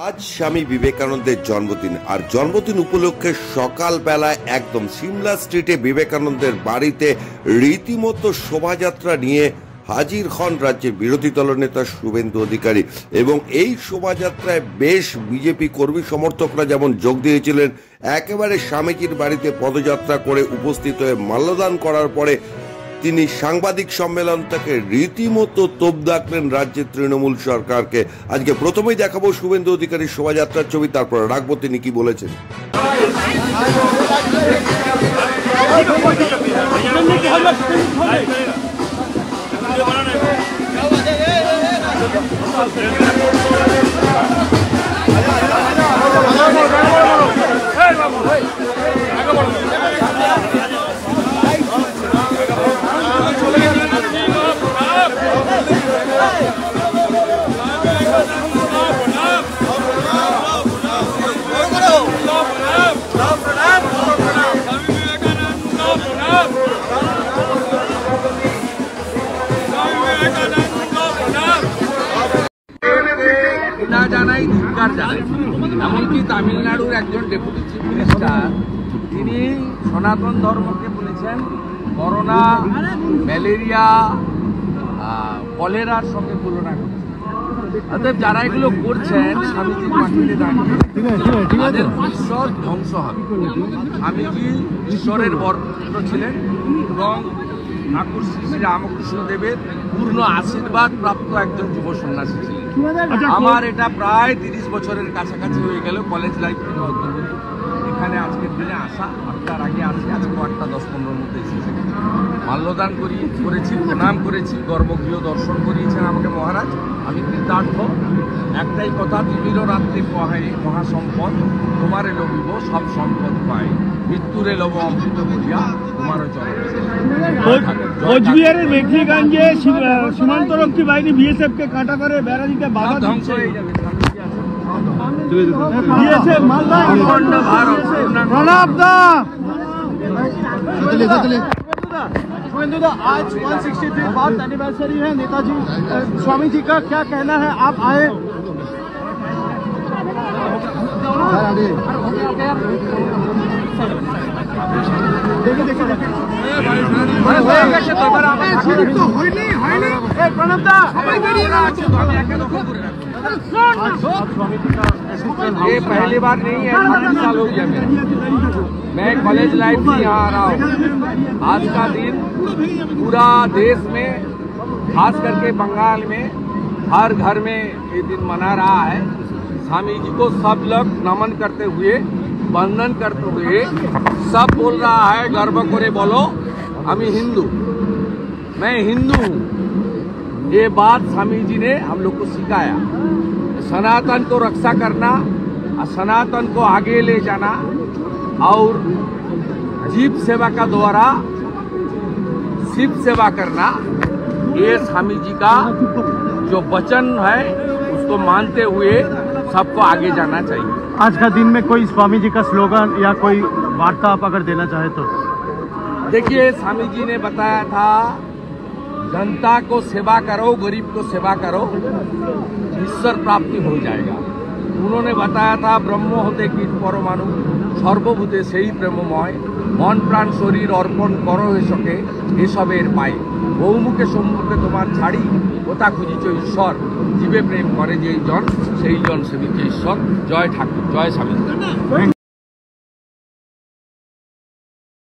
আজ স্বামী বিবেকানন্দের জন্মদিন, আর জন্মদিন উপলক্ষে সকালবেলায় একদম সিমলা স্ট্রিটে বিবেকানন্দের বাড়িতে রীতিমতো শোভাযাত্রা নিয়ে হাজির হন রাজ্যের বিরোধী দলনেতা শুভেন্দু অধিকারী। এবং এই শোভাযাত্রায় বেশ বিজেপি কর্মী সমর্থকরা যেমন যোগ দিয়েছিলেন, একেবারে স্বামীজির বাড়িতে পদযাত্রা করে উপস্থিত হয়ে মাল্যদান করার পরে তিনি সাংবাদিক সম্মেলন থেকে রীতিমতো তোপ দাগলেন রাজ্যের তৃণমূল সরকারকে। আজকে প্রথমেই দেখাবো শুভেন্দু অধিকারীর শোভাযাত্রার ছবি, তারপর রাখবো তিনি কি বলেছেন। জানাই ধিক্কার জানাই। এমনকি তামিলনাড়ুর একজন ডেপুটি চিফ মিনিস্টার তিনি সনাতন ধর্মকে বলেছেন করোনা, ম্যালেরিয়া, কলেরার সঙ্গে তুলনা করছেন। অতএব যারা এগুলো করছেন স্বামীজির মাটিতে দাঁড়িয়ে তাদের ঈশ্বর ধ্বংস হবে। স্বামীজি ঈশ্বরের বরপুত্র ছিলেন এবং ঠাকুর শ্রী শ্রী রামকৃষ্ণ দেবের পূর্ণ আশীর্বাদ প্রাপ্ত একজন যুব সন্ন্যাসী ছিলেন। আমার এটা প্রায় 30 বছরের কাছাকাছি হয়ে গেল কলেজ লাইফ থেকে অন্তর্গত এখানে আজকের দিনে আসা। আপনার আগে আসি, আজকে 8-10-15 মধ্যে এসেছে। মাল্যদান করেছি, প্রণাম করেছি, গর্ভগৃহ দর্শন করিয়েছেন আমাকে মহারাজ। আমি কৃতার্থ। একটাই কথা, তিমিরও রাত্রি পহাই মহাসম্পদ, তোমার লভিব সব সম্পদ পাই, মৃত্যুরে লব অমৃত করিয়া তোমারও চলে। কোচবিহারের মেখলিগঞ্জে সীমান্তরক্ষী বাহিনী বিএসএফ কে কাটা করে বেড়া দিতে বাধা ধ্বংস হয়ে যাবে। आज 163th एनिवर्सरी है नेताजी स्वामी जी का, क्या कहना है? आप आए ये पहली बार नहीं है, 30 साल हो गया मैं कॉलेज लाइफ से यहाँ आ रहा हूँ। आज का दिन पूरा देश में, खास करके बंगाल में हर घर में ये दिन मना रहा है। स्वामी जी को सब लोग नमन करते हुए, वंदन करते हुए सब बोल रहा है गर्व करे बोलो हमें हिंदू, मैं हिंदू हूँ। ये बात स्वामी जी ने हम लोग को सिखाया। सनातन को रक्षा करना, सनातन को आगे ले जाना और जीव सेवा का द्वारा शिव सेवा करना, ये स्वामी जी का जो वचन है उसको मानते हुए सबको आगे जाना चाहिए। आज का दिन में कोई स्वामी जी का स्लोगन या कोई वार्ता आप अगर देना चाहे तो? देखिए, स्वामी जी ने बताया था जनता को सेवा करो, गरीब को सेवा करो, ईश्वर प्राप्ति हो जाएगा। उन्होंने बताया था ब्रह्म होते कीट परमाणु, सर्वभूते সেই প্রেমময়, মন প্রাণ শরীর অর্পণ করো হে সকে এসবের পাই, বহুমুখে সম্মুখে তোমার ছাড়ি কোথা খুঁজিছ ঈশ্বর, জীবে প্রেম করে যেই জন সেই জন সেবিছে ঈশ্বর। জয় ঠাকুর, জয় স্বামী।